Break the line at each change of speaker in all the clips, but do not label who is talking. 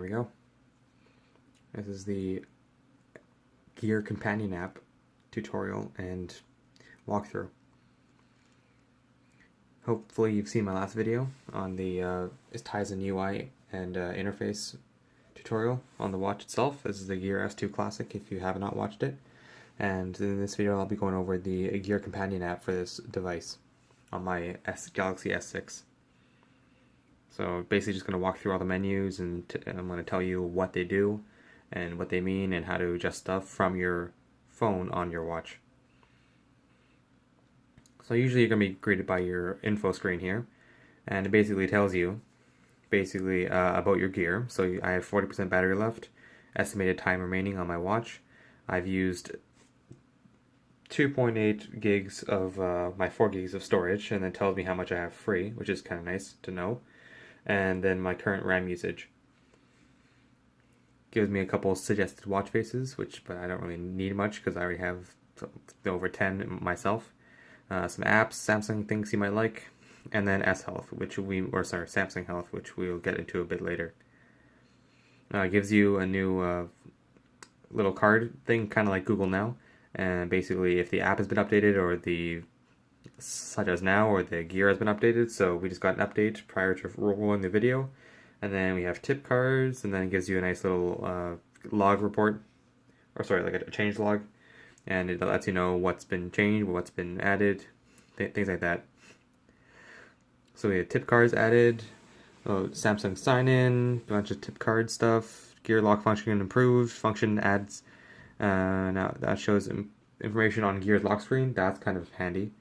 There we go. This is the Gear Companion app tutorial and walkthrough. Hopefully you've seen my last video on the Tizen UI and interface tutorial on the watch itself. This is the Gear S2 Classic if you have not watched it. And in this video I'll be going over the Gear Companion app for this device on my Galaxy S6. So basically just going to walk through all the menus and I'm going to tell you what they do and what they mean and how to adjust stuff from your phone on your watch. So usually you're going to be greeted by your info screen here, and it basically tells you about your gear. So I have 40% battery left, estimated time remaining on my watch. I've used 2.8 gigs of my 4 gigs of storage, and then tells me how much I have free, which is kind of nice to know. And then my current RAM usage. Gives me a couple suggested watch faces, but I don't really need much because I already have over 10 myself. Some apps, Samsung things you might like, and then S-Health, Samsung Health, which we'll get into a bit later. It gives you a new little card thing, kind of like Google Now, and basically if the app has been updated or such as now, or the gear has been updated. So we just got an update prior to rolling the video, and then we have tip cards, and then it gives you a nice little log report, like a change log, and it lets you know what's been changed, what's been added, things like that. So we have tip cards added, Samsung sign in, a bunch of tip card stuff, gear lock function improved, function adds, now that shows information on gear's lock screen. That's kind of handy.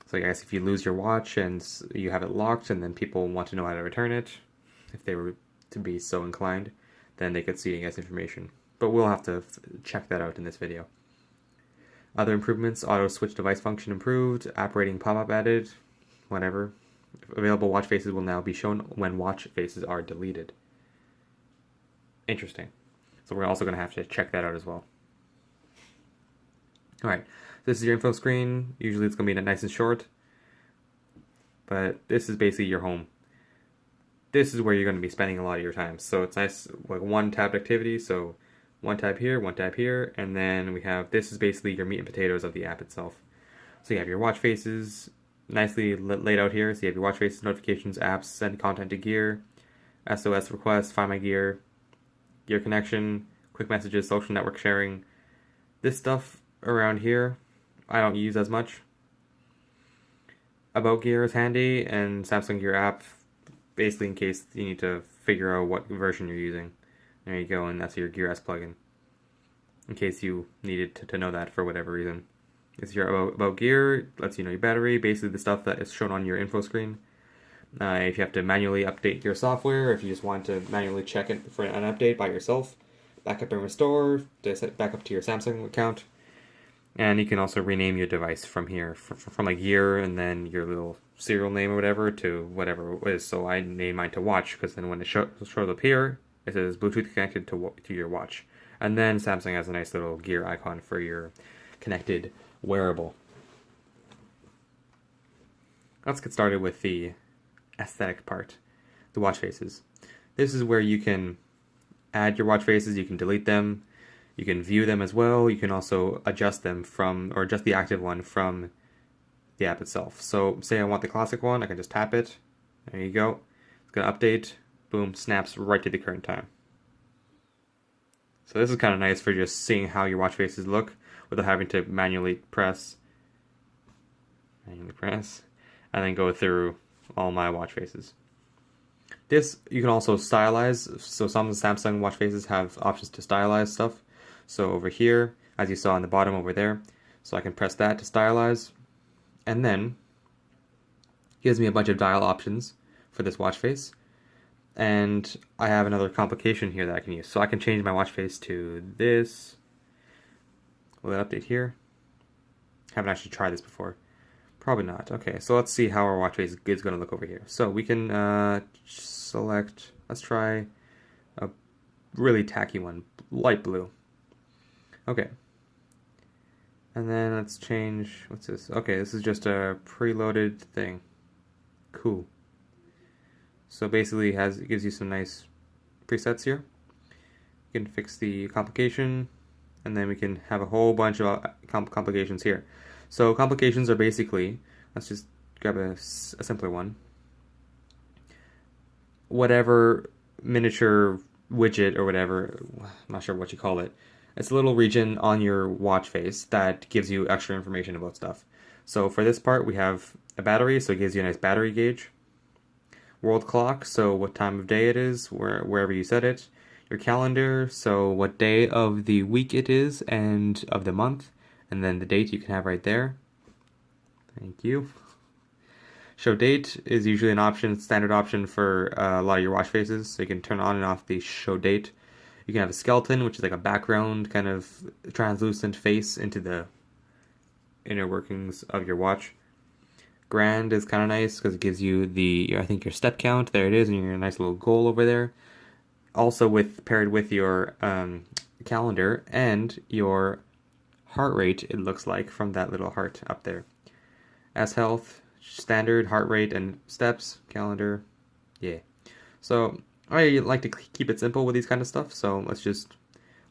So I guess if you lose your watch and you have it locked and then people want to know how to return it, if they were to be so inclined, then they could see, I guess, information. But we'll have to check that out in this video. Other improvements: auto switch device function improved, app rating pop-up added, whatever. Available watch faces will now be shown when watch faces are deleted. Interesting. So we're also going to have to check that out as well. Alright, this is your info screen. Usually it's going to be nice and short, but this is basically your home. This is where you're going to be spending a lot of your time. So it's nice, like one tab activity, so one tab here, and then we have, this is basically your meat and potatoes of the app itself. So you have your watch faces nicely laid out here. So you have your watch faces, notifications, apps, send content to gear, SOS requests, find my gear, gear connection, quick messages, social network sharing. This stuff around here I don't use as much. About Gear is handy, and Samsung Gear app, basically in case you need to figure out what version you're using. There you go, and that's your Gear S plugin, in case you needed to know that for whatever reason. It's your about Gear, lets you know your battery, basically the stuff that is shown on your info screen. If you have to manually update your software, or if you just want to manually check it for an update by yourself, backup and restore, to set back up to your Samsung account. And you can also rename your device from here, from a Gear and then your little serial name or whatever to whatever it is. So I name mine to Watch, because then when it shows up here, it says Bluetooth connected to your watch. And then Samsung has a nice little gear icon for your connected wearable. Let's get started with the aesthetic part, the watch faces. This is where you can add your watch faces, you can delete them, you can view them as well, you can also adjust them or adjust the active one from the app itself. So say I want the classic one, I can just tap it, there you go, it's going to update, boom, snaps right to the current time. So this is kind of nice for just seeing how your watch faces look without having to manually press, and then go through all my watch faces. This you can also stylize, so some Samsung watch faces have options to stylize stuff. So over here, as you saw on the bottom over there, so I can press that to stylize, and then it gives me a bunch of dial options for this watch face. And I have another complication here that I can use. So I can change my watch face to this. Will it update here? Haven't actually tried this before. Probably not. Okay, so let's see how our watch face is going to look over here. So we can select, let's try a really tacky one, light blue. Okay. And then let's change, what's this? Okay, this is just a preloaded thing. Cool. So basically it gives you some nice presets here. You can fix the complication, and then we can have a whole bunch of complications here. So complications are basically, let's just grab a simpler one. Whatever miniature widget or whatever, I'm not sure what you call it. It's a little region on your watch face that gives you extra information about stuff. So for this part, we have a battery, so it gives you a nice battery gauge. World clock, so what time of day it is, wherever you set it. Your calendar, so what day of the week it is and of the month, and then the date you can have right there. Thank you. Show date is usually an option, standard option for a lot of your watch faces, so you can turn on and off the show date. You can have a skeleton, which is like a background kind of translucent face into the inner workings of your watch. Grand is kind of nice because it gives you I think your step count. There it is, and your nice little goal over there. Also paired with your calendar and your heart rate, it looks like, from that little heart up there. S health, standard heart rate and steps, calendar, yeah. So I like to keep it simple with these kind of stuff, so let's just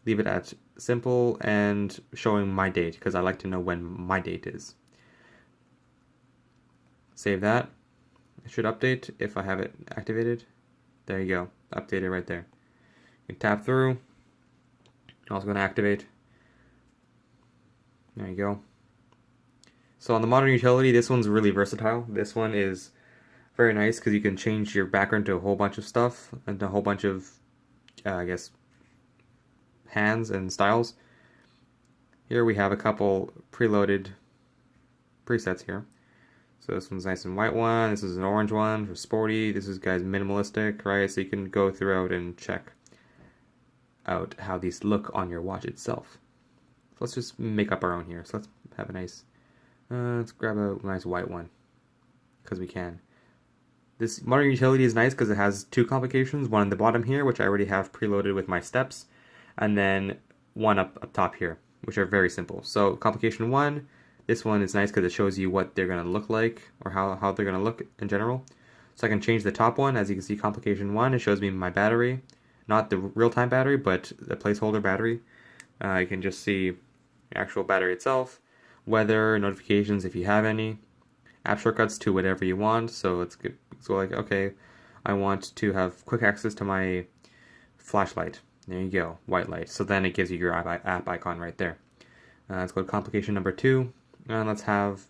leave it at simple and showing my date, because I like to know when my date is. Save that. It should update if I have it activated. There you go, updated right there. You can tap through. Also going to activate. There you go. So on the modern utility, this one's really versatile. This one is very nice because you can change your background to a whole bunch of stuff and a whole bunch of, I guess, hands and styles. Here we have a couple preloaded presets here. So this one's nice and white one. This is an orange one for sporty. This is guys minimalistic, right? So you can go throughout and check out how these look on your watch itself. So let's just make up our own here. So let's have a nice, let's grab a nice white one because we can. This modern utility is nice because it has two complications. One on the bottom here, which I already have preloaded with my steps, and then one up top here, which are very simple. So complication one, this one is nice because it shows you what they're going to look like or how they're going to look in general. So I can change the top one. As you can see, complication one, it shows me my battery. Not the real-time battery, but the placeholder battery. You can just see the actual battery itself, weather, notifications if you have any, app shortcuts to whatever you want. So it's good. So like, okay, I want to have quick access to my flashlight. There you go, white light. So then it gives you your app icon right there. Let's go to complication number two, and let's have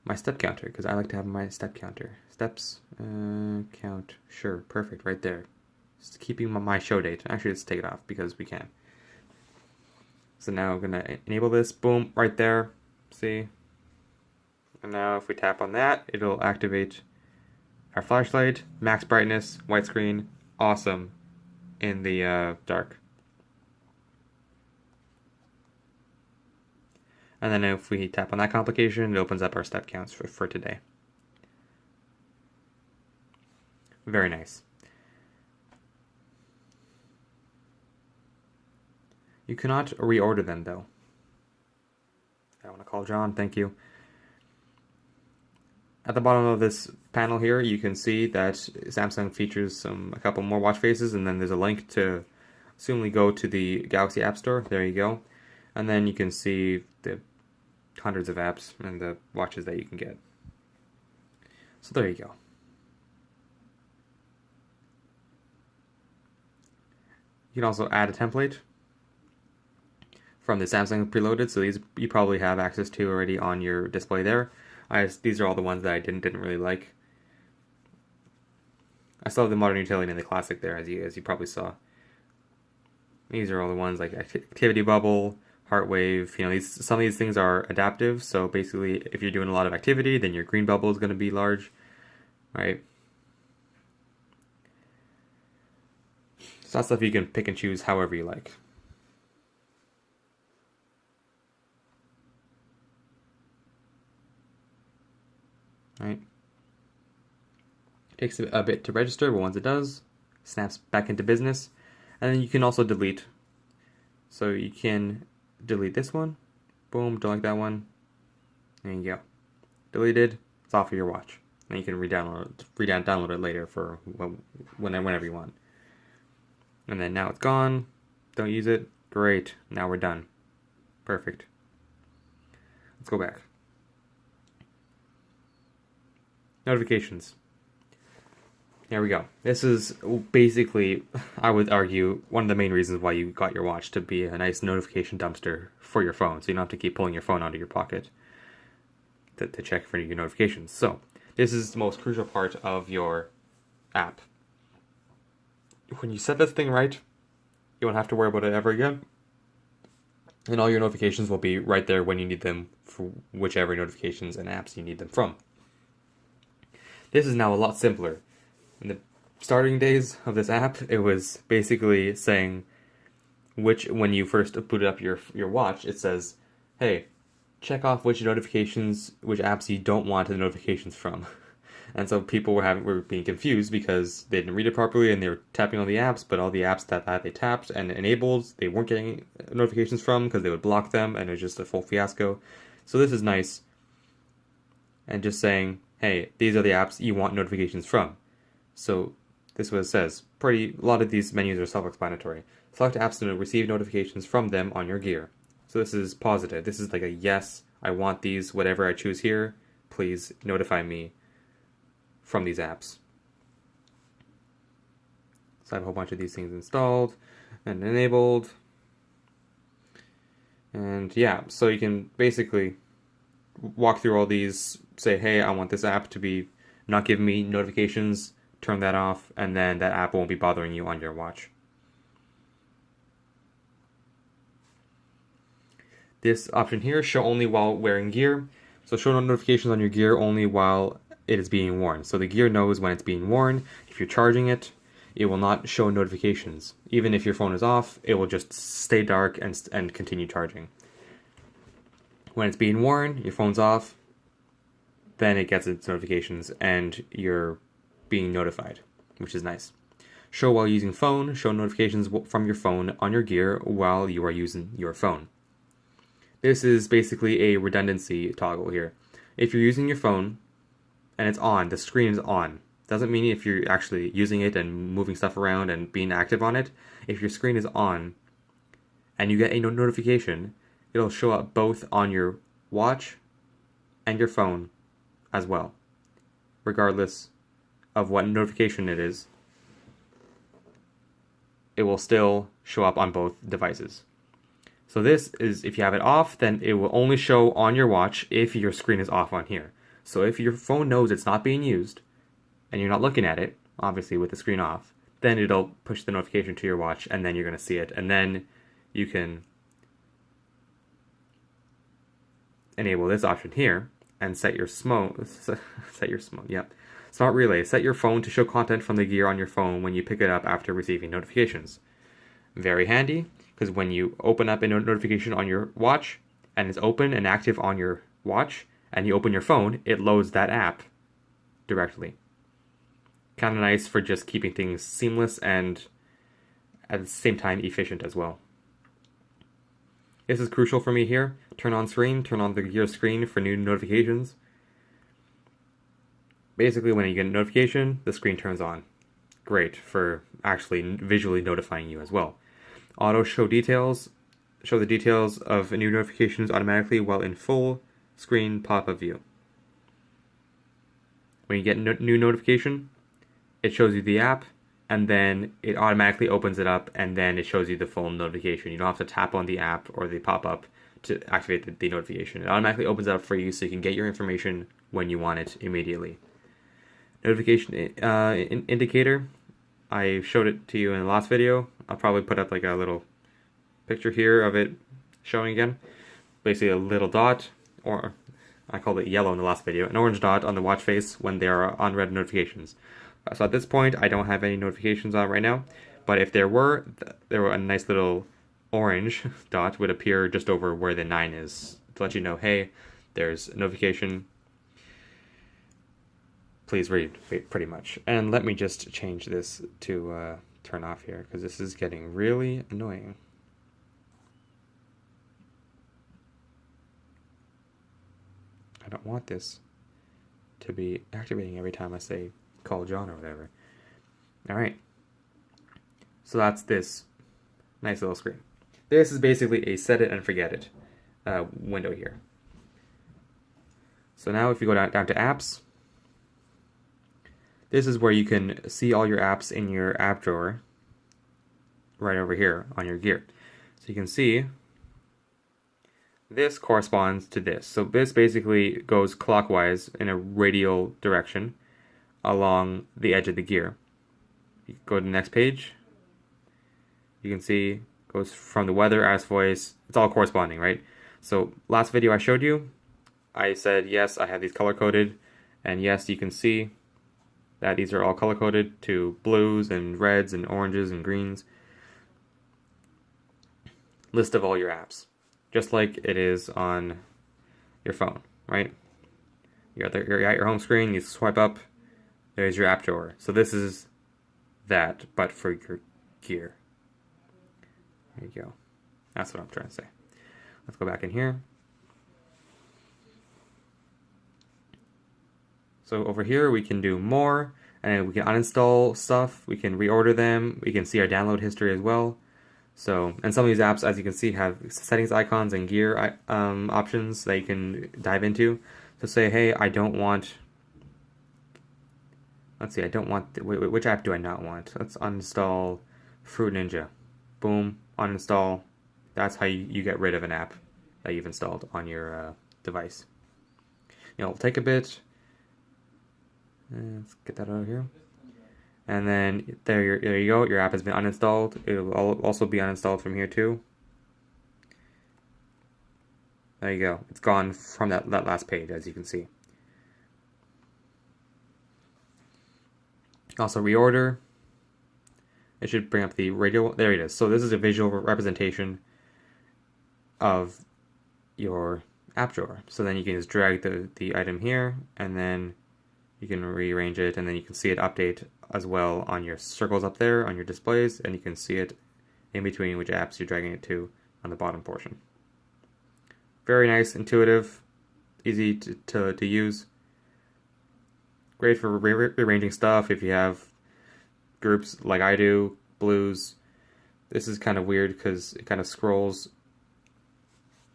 my step counter because I like to have my step counter. Steps, count, sure, perfect, right there. Just keeping my show date. Actually, let's take it off because we can. So now I'm gonna enable this. Boom, right there. See? And now if we tap on that, it'll activate our flashlight, max brightness, white screen, awesome in the dark. And then if we tap on that complication, it opens up our step counts for today. Very nice. You cannot reorder them though. I want to call John, thank you. At the bottom of this panel here, you can see that Samsung features a couple more watch faces, and then there's a link to assumably go to the Galaxy App Store. There you go. And then you can see the hundreds of apps and the watches that you can get. So there you go. You can also add a template from the Samsung preloaded, so these you probably have access to already on your display there. These are all the ones that I didn't really like. I still have the modern utility and the classic there, as you probably saw. These are all the ones like activity bubble, heart wave. You know, some of these things are adaptive. So basically, if you're doing a lot of activity, then your green bubble is going to be large, right? So that stuff you can pick and choose however you like. Right. Takes a bit to register, but once it does, snaps back into business. And then you can also delete. So you can delete this one. Boom, don't like that one. There you go. Deleted. It's off of your watch. And you can download it later for whenever you want. And then now it's gone. Don't use it. Great. Now we're done. Perfect. Let's go back. Notifications. There we go. This is basically, I would argue, one of the main reasons why you got your watch, to be a nice notification dumpster for your phone, so you don't have to keep pulling your phone out of your pocket to check for your notifications. So, this is the most crucial part of your app. When you set this thing right, you won't have to worry about it ever again. And all your notifications will be right there when you need them for whichever notifications and apps you need them from. This is now a lot simpler. In the starting days of this app, it was basically saying when you first booted up your watch, it says, hey, check off which notifications, which apps you don't want the notifications from. And so people were being confused because they didn't read it properly and they were tapping on the apps, but all the apps that they tapped and enabled, they weren't getting notifications from because they would block them, and it was just a full fiasco. So this is nice. And just saying, hey, these are the apps you want notifications from. So this is what it says. A lot of these menus are self-explanatory. Select apps to receive notifications from them on your gear. So this is positive. This is like a yes, I want these, whatever I choose here, please notify me from these apps. So I have a whole bunch of these things installed and enabled. And yeah, so you can basically walk through all these, say, hey, I want this app to be not giving me notifications, turn that off, and then that app won't be bothering you on your watch. This option here, show only while wearing gear. So show notifications on your gear only while it is being worn. So the gear knows when it's being worn. If you're charging it, it will not show notifications. Even if your phone is off, it will just stay dark and continue charging. When it's being worn, your phone's off, then it gets its notifications and you're being notified, which is nice. Show while using phone. Show notifications from your phone on your gear while you are using your phone. This is basically a redundancy toggle here. If you're using your phone and it's on, the screen is on. Doesn't mean if you're actually using it and moving stuff around and being active on it. If your screen is on and you get a notification, it'll show up both on your watch and your phone as well, regardless of what notification it is. It will still show up on both devices. So this is, if you have it off, then it will only show on your watch if your screen is off on here. So if your phone knows it's not being used, and you're not looking at it, obviously with the screen off, then it'll push the notification to your watch, and then you're going to see it. And then you can enable this option here, and set your smart relay. Set your phone to show content from the gear on your phone when you pick it up after receiving notifications. Very handy, because when you open up a notification on your watch, and it's open and active on your watch, and you open your phone, it loads that app directly. Kind of nice for just keeping things seamless and at the same time efficient as well. This is crucial for me here. Turn on screen, turn on the gear screen for new notifications. Basically, when you get a notification, the screen turns on. Great for actually visually notifying you as well. Auto show details. Show the details of new notifications automatically while in full screen pop-up view. When you get new notification, it shows you the app, and then it automatically opens it up, and then it shows you the full notification. You don't have to tap on the app or the pop-up to activate the notification. It automatically opens it up for you so you can get your information when you want it immediately. Notification indicator. I showed it to you in the last video. I'll probably put up like a little picture here of it showing again. Basically a little dot, or I called it yellow in the last video, an orange dot on the watch face when there are unread notifications. So at this point, I don't have any notifications on right now, but if there were a nice little orange dot would appear just over where the 9 is to let you know, hey, there's a notification. Please read, pretty much. And let me just change this to turn off here, because this is getting really annoying. I don't want this to be activating every time I say call John or whatever. Alright. So that's this nice little screen. This is basically a set it and forget it window here. So now if you go down to apps, this is where you can see all your apps in your app drawer right over here on your gear. So you can see this corresponds to this. So this basically goes clockwise in a radial direction along the edge of the gear. You go to the next page. You can see goes from the weather, as voice. It's all corresponding, right? So last video I showed you, I said yes, I have these color coded, and yes, you can see that these are all color coded to blues and reds and oranges and greens. List of all your apps, just like it is on your phone, right? You're at your home screen, you swipe up, there's your app drawer. So this is that, but for your gear. There you go. That's what I'm trying to say. Let's go back in here. So over here we can do more, and we can uninstall stuff, we can reorder them, we can see our download history as well. So, and some of these apps, as you can see, have settings icons and gear options that you can dive into. So say, hey, I don't want, let's see, I don't want, which app do I not want? Let's uninstall Fruit Ninja. Boom, uninstall. That's how you get rid of an app that you've installed on your device. It'll take a bit. Let's get that out of here. And then there you go. Your app has been uninstalled. It will also be uninstalled from here too. There you go. It's gone from that last page, as you can see. Also reorder. It should bring up the radio. There it is. So this is a visual representation of your app drawer. So then you can just drag the item here, and then you can rearrange it, and then you can see it update as well on your circles up there on your displays, and you can see it in between which apps you're dragging it to on the bottom portion. Very nice, intuitive, easy to use. Great for rearranging stuff if you have groups like I do, blues. This is kind of weird because it kind of scrolls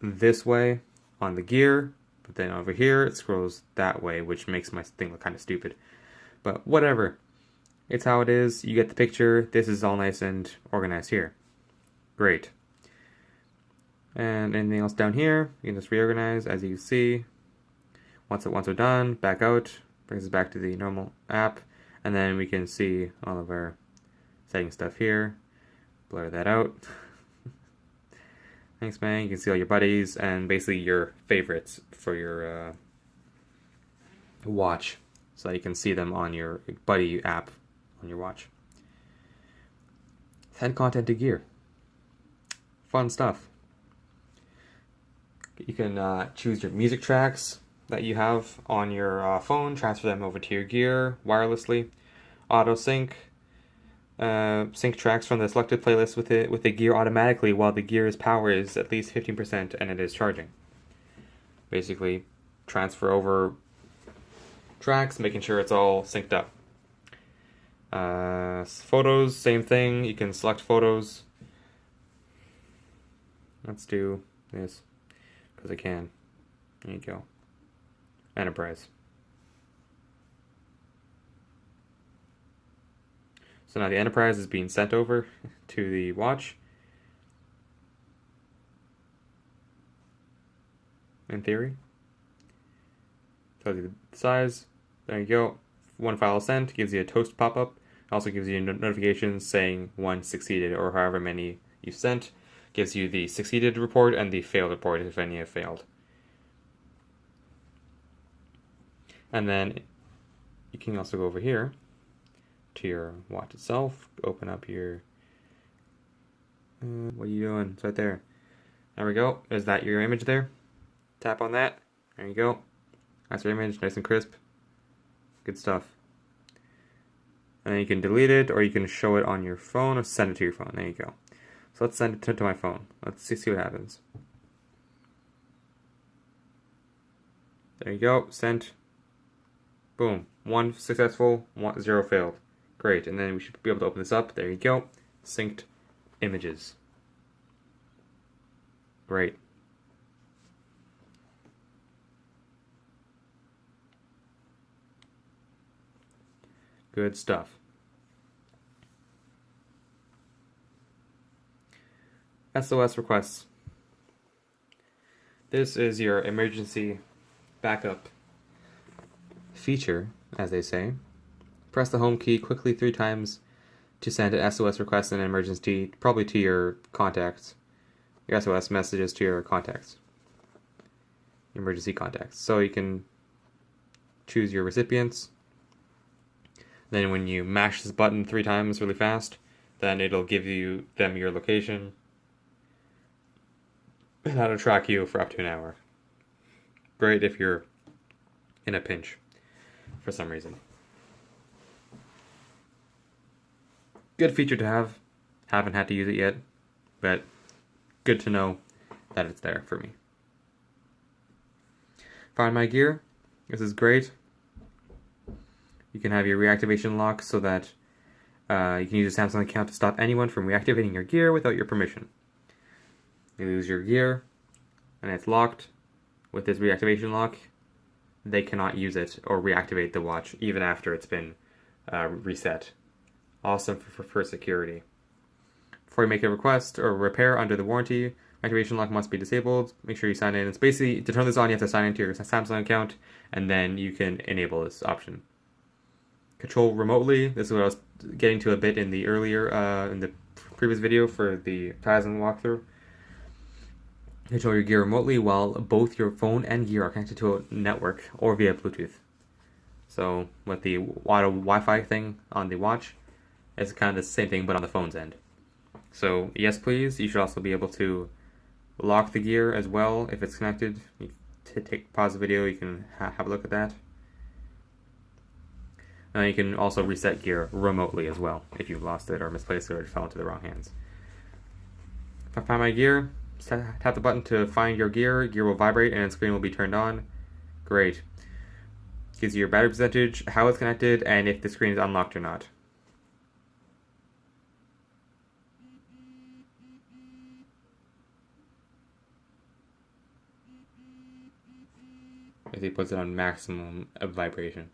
this way on the gear, but then over here it scrolls that way, which makes my thing look kind of stupid. But whatever. It's how it is. You get the picture. This is all nice and organized here. Great. And anything else down here, you can just reorganize as you see. Once we're done, back out, brings us back to the normal app, and then we can see all of our setting stuff here. Blur that out. Thanks, man. You can see all your buddies and basically your favorites for your watch, so you can see them on your buddy app on your watch. Send content to gear. Fun stuff. You can choose your music tracks that you have on your phone, transfer them over to your gear wirelessly. Auto sync. Sync tracks from the selected playlist with the gear automatically while the gear's power is at least 15% and it is charging. Basically, transfer over tracks, making sure it's all synced up. Photos, same thing. You can select photos. Let's do this because I can. There you go. Enterprise. So now the Enterprise is being sent over to the watch. In theory. Tells you the size. There you go. One file sent. Gives you a toast pop-up. Also gives you notifications saying one succeeded or however many you sent. Gives you the succeeded report and the failed report if any have failed. And then you can also go over here to your watch itself. Open up your... what are you doing? It's right there. There we go. Is that your image there? Tap on that. There you go. That's your image. Nice and crisp. Good stuff. And then you can delete it, or you can show it on your phone, or send it to your phone. There you go. So let's send it to my phone. Let's see what happens. There you go. Sent. Boom. 1 successful, 0 failed. Great. And then we should be able to open this up. There you go. synced images. Great. Good stuff. SOS requests. This is your emergency backup feature, as they say. Press the home key quickly 3 times to send an SOS request in an emergency, probably to your contacts. Your SOS messages to your contacts. Emergency contacts. So you can choose your recipients. Then when you mash this button 3 times really fast, then it'll give them your location. And that'll track you for up to an hour. Great if you're in a pinch for some reason. Good feature to have. Haven't had to use it yet, but good to know that it's there for me. Find My Gear. This is great. You can have your reactivation lock so that you can use a Samsung account to stop anyone from reactivating your gear without your permission. You lose your gear and it's locked with this reactivation lock. They cannot use it or reactivate the watch even after it's been reset. Awesome for security. Before you make a request or repair under the warranty, activation lock must be disabled. Make sure you sign in. It's basically, to turn this on, you have to sign into your Samsung account, and then you can enable this option. Control remotely. This is what I was getting to a bit in the earlier, in the previous video for the Tizen walkthrough. Control your gear remotely while both your phone and gear are connected to a network or via Bluetooth. So with the auto Wi-Fi thing on the watch, it's kind of the same thing but on the phone's end. So yes please, you should also be able to lock the gear as well if it's connected. You pause the video, you can have a look at that. You can also reset gear remotely as well if you lost it or misplaced it or it fell into the wrong hands. If I find my gear, tap the button to find your gear. Gear will vibrate and the screen will be turned on. Great. Gives you your battery percentage, how it's connected, and if the screen is unlocked or not. If he puts it on maximum vibration.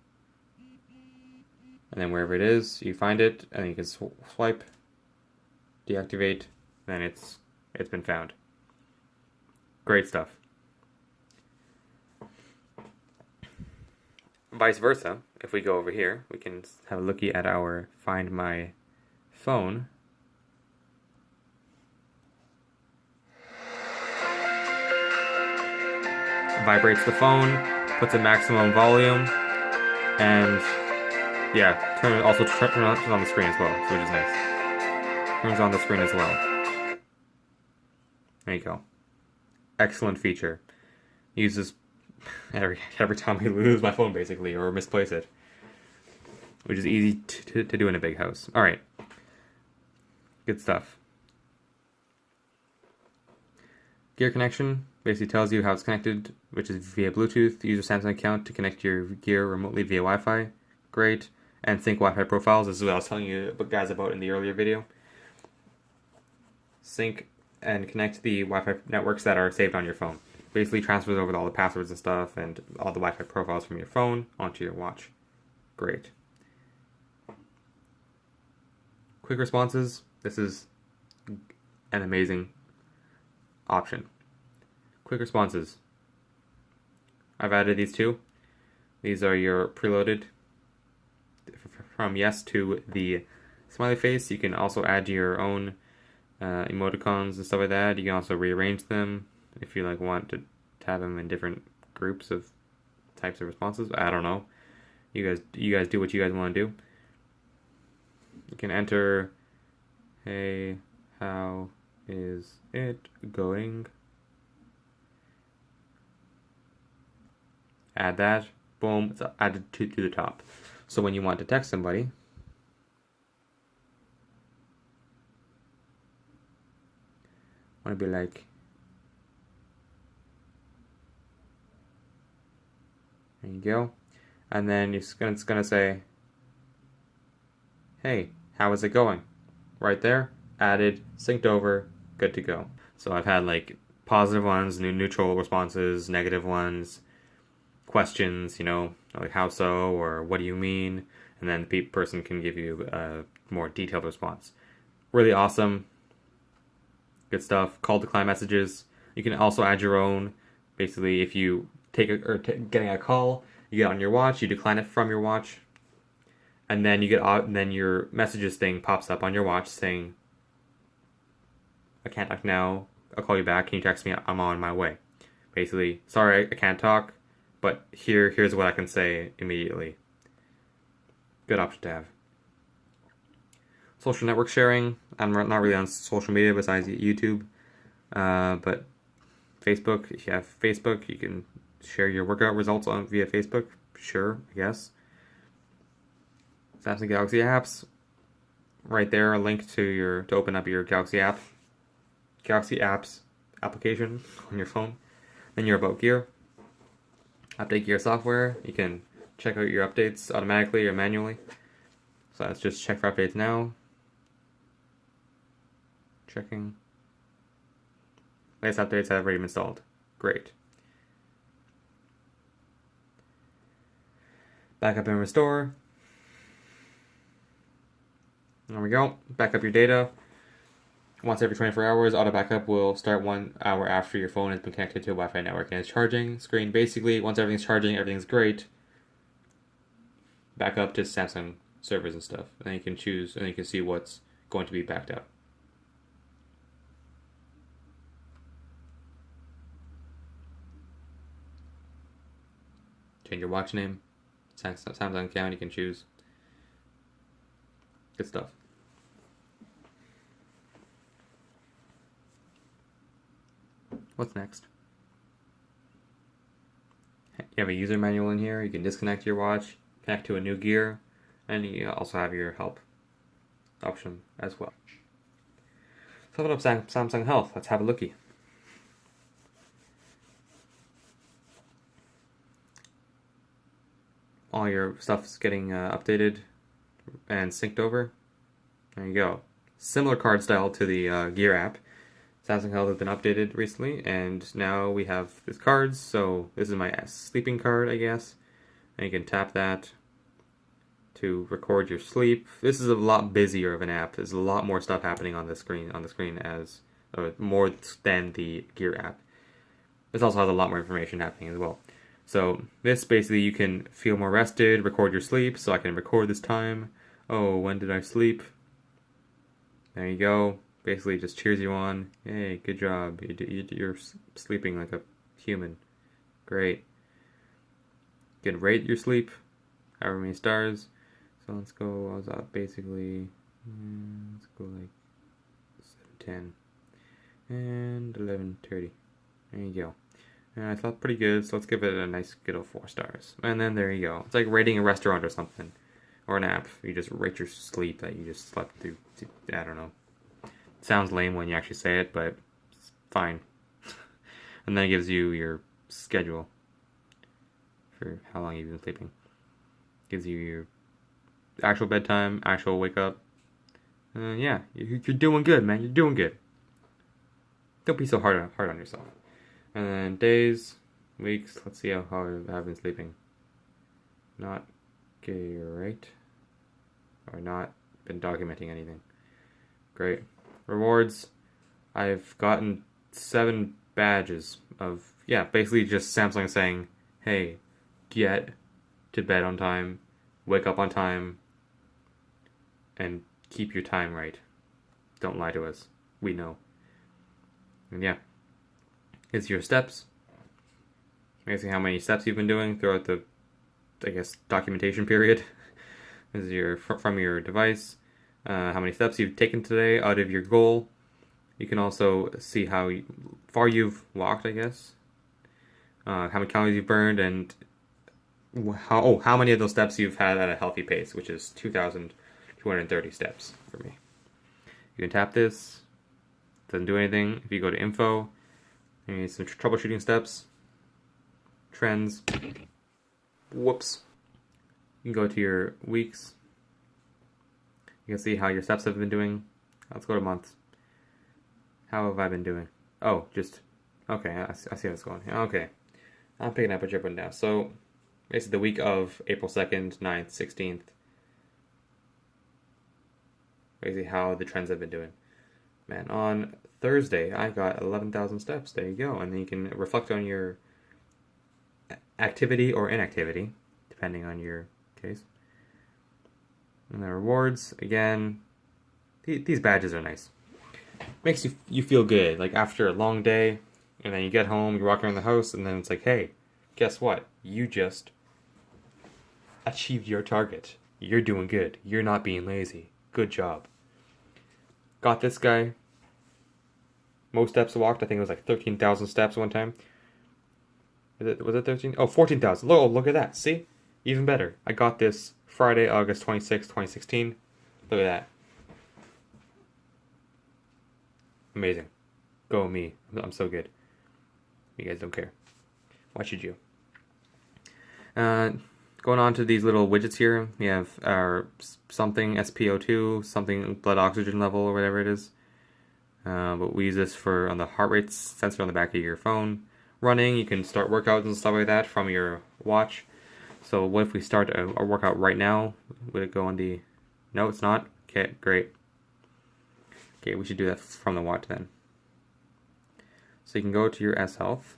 And then wherever it is, you find it, and then you can swipe, deactivate, then it's been found. Great stuff. Vice versa, if we go over here, we can have a looky at our Find My Phone. Vibrates the phone, puts a maximum volume, and yeah, turns on the screen as well, which is nice. Turns on the screen as well. There you go. Excellent feature. Uses every time I lose my phone basically or misplace it, which is easy to do in a big house. All right, good stuff. Gear connection basically tells you how it's connected, which is via Bluetooth. Use your Samsung account to connect your gear remotely via Wi-Fi. Great. And sync Wi-Fi profiles. This is what I was telling you guys about in the earlier video. Sync and connect the Wi-Fi networks that are saved on your phone. Basically transfers over all the passwords and stuff and all the Wi-Fi profiles from your phone onto your watch. Great. Quick responses. This is an amazing option. Quick responses. I've added these two. These are your preloaded. From yes to the smiley face. You can also add your own emoticons and stuff like that. You can also rearrange them if you want to have them in different groups of types of responses. I don't know. You guys do what you guys want to do. You can enter, hey, how is it going? Add that. Boom. It's added to the top. So when you want to text somebody, want to be like, there you go, and then it's gonna say, hey, how is it going? Right there, added, synced over, good to go. So I've had like positive ones, neutral responses, negative ones, questions, like how so or what do you mean, and then the person can give you a more detailed response. Really awesome. Good stuff. Call to client messages. You can also add your own. Basically, if you getting a call, you get on your watch, you decline it from your watch, and then then your messages thing pops up on your watch saying, "I can't talk now. I'll call you back. Can you text me? I'm on my way." Basically, sorry, I can't talk, but here's what I can say immediately. Good option to have. Social network sharing. I'm not really on social media besides YouTube, but Facebook. If you have Facebook, you can share your workout results via Facebook. Sure, I guess. Samsung Galaxy apps. Right there, a link to open up your Galaxy Apps application on your phone. Then your About Gear. Update Gear software. You can check out your updates automatically or manually. So let's just check for updates now. Checking. Latest updates have already been installed. Great. Backup and restore. There we go. Backup your data. Once every 24 hours, auto backup will start 1 hour after your phone has been connected to a Wi-Fi network and is charging. Screen, basically, once everything's charging, everything's great. Back up to Samsung servers and stuff. And then you can choose, and you can see what's going to be backed up. Change your watch name. Samsung account, you can choose. Good stuff. What's next? You have a user manual in here. You can disconnect your watch, connect to a new gear, and you also have your help option as well. So open up Samsung Health. Let's have a lookie. All your stuff is getting updated and synced over. There you go. Similar card style to the Gear app. Samsung Health has been updated recently, and now we have these cards. So this is my sleeping card, I guess. And you can tap that to record your sleep. This is a lot busier of an app. There's a lot more stuff happening on the screen as more than the Gear app. This also has a lot more information happening as well. So this basically you can feel more rested, record your sleep. So I can record this time. Oh, when did I sleep? There you go. Basically just cheers you on. Hey, good job. You're sleeping like a human. Great. You can rate your sleep, however many stars. So let's go, I was up basically, let's go like 7:10 and 11:30. There you go. And I slept pretty good, so let's give it a nice good old 4 stars. And then there you go. It's like rating a restaurant or something. Or an app. You just rate your sleep that you just slept through. I don't know. Sounds lame when you actually say it, but it's fine. And then it gives you your schedule for how long you've been sleeping. Gives you your actual bedtime, actual wake up. Yeah, you're doing good, man. You're doing good. Don't be so hard on yourself. And then days, weeks. Let's see how I've been sleeping. Not great. Or not been documenting anything. Great. Rewards, I've gotten 7 badges of, basically just Samsung saying, hey, get to bed on time, wake up on time, and keep your time right. Don't lie to us. We know. And it's your steps. Basically how many steps you've been doing throughout the, documentation period. This is from your device. How many steps you've taken today out of your goal. You can also see how far you've walked, I guess. How many calories you've burned, and how many of those steps you've had at a healthy pace, which is 2,230 steps for me. You can tap this. Doesn't do anything. If you go to info, you need some troubleshooting steps, trends. Whoops. You can go to your weeks. You can see how your steps have been doing. Let's go to months. How have I been doing? Oh, just okay. I see how it's going. Okay, I'm picking up what you're putting down. So basically, the week of April 2nd, 9th, 16th. Basically, how the trends have been doing. Man, on Thursday, I got 11,000 steps. There you go. And then you can reflect on your activity or inactivity, depending on your case. And the rewards, again, these badges are nice. Makes you feel good. Like after a long day, and then you get home, you're walking around the house, and then it's like, hey, guess what? You just achieved your target. You're doing good. You're not being lazy. Good job. Got this guy. Most steps walked. I think it was like 13,000 steps one time. Was it 13? Oh, 14,000. Oh, look at that. See? Even better. I got this Friday, August 26, 2016. Look at that. Amazing. Go me. I'm so good. You guys don't care. Why should you? Going on to these little widgets here. We have our something SpO2, something blood oxygen level or whatever it is. But we use this for on the heart rate sensor on the back of your phone. Running, you can start workouts and stuff like that from your watch. So what if we start a workout right now? Would it go on the... No, it's not. Okay, great. Okay, we should do that from the watch then. So you can go to your S Health.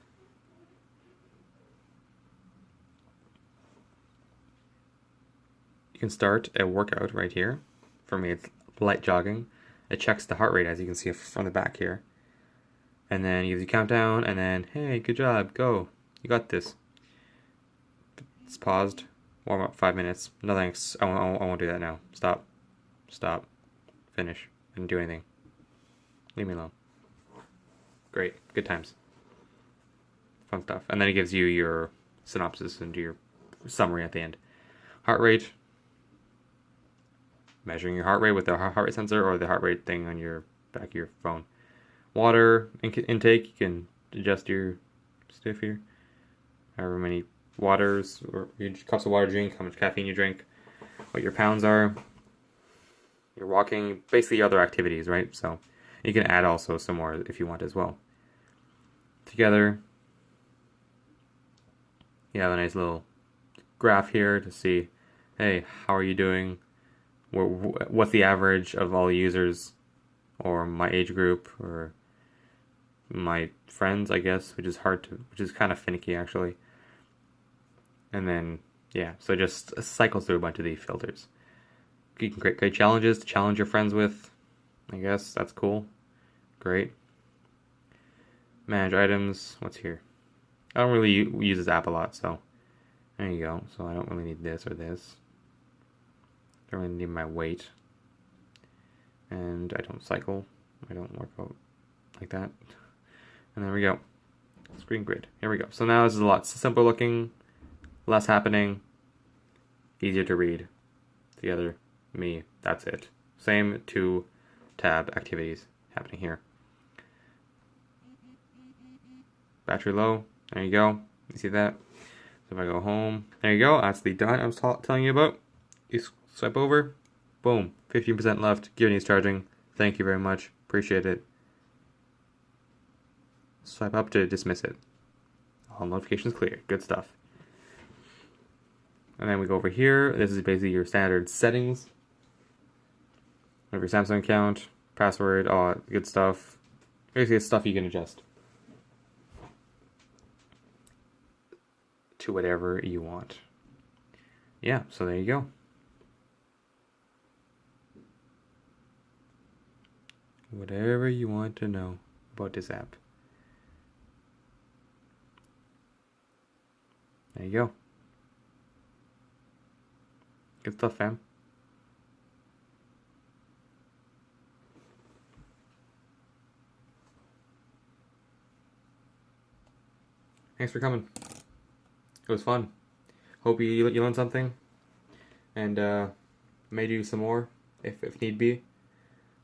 You can start a workout right here. For me, it's light jogging. It checks the heart rate, as you can see from the back here. And then you countdown, and then, hey, good job, go. You got this. It's paused. Warm up 5 minutes. No thanks. I won't do that now. Stop. Stop. Finish. Didn't do anything. Leave me alone. Great. Good times. Fun stuff. And then it gives you your synopsis and your summary at the end. Heart rate. Measuring your heart rate with the heart rate sensor or the heart rate thing on your back of your phone. Water intake. You can adjust your stuff here. However many waters or cups of water you drink, how much caffeine you drink, what your pounds are. You're walking, basically other activities, right? So you can add also some more if you want as well. Together, you have a nice little graph here to see, hey, how are you doing? What's the average of all the users, or my age group, or my friends, I guess, which is kind of finicky actually. And then, yeah, so it just cycles through a bunch of these filters. You can create challenges to challenge your friends with. I guess that's cool. Great. Manage items. What's here? I don't really use this app a lot, so there you go. So I don't really need this or this. Don't really need my weight. And I don't cycle. I don't work out like that. And there we go. Screen grid. Here we go. So now this is a lot simpler looking, less happening, easier to read. Together, me, that's it. Same 2 tab activities happening here. Battery low. There you go. You see that? So if I go home, there you go. That's the dot I was telling you about. You swipe over. Boom. 15% left. Gear charging. Thank you very much. Appreciate it. Swipe up to dismiss it. All notifications clear. Good stuff. And then we go over here. This is basically your standard settings. Of your Samsung account, password, all that good stuff. Basically, it's stuff you can adjust to whatever you want. Yeah, so there you go. Whatever you want to know about this app. There you go. Good stuff, fam. Thanks for coming. It was fun. Hope you learned something. And may do some more if need be.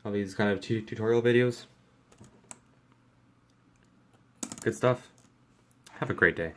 All these kind of tutorial videos. Good stuff. Have a great day.